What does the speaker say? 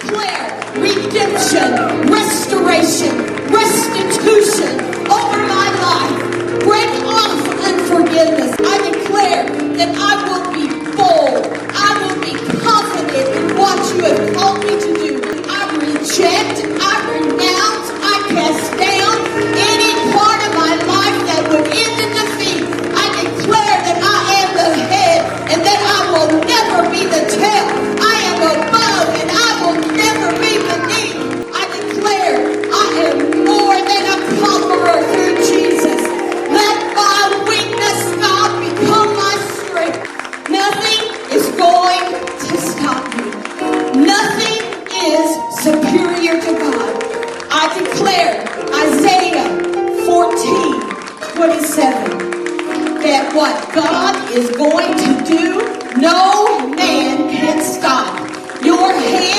declare redemption, restoration, restitution over my life. Break off unforgiveness. I declare that I will be bold. I will be confident in what you have called me to do. I reject, I renounce, I cast down any part of my life that would end in defeat. I declare that I am the head and that I will never be the tail. I am above and I will never be beneath. I declare I am more than a conqueror through Jesus. Let my weakness not become my strength. Nothing is going to stop me. Nothing is superior to God. I declare Isaiah 14:27 that what God is going to do, no man can stop. Your hand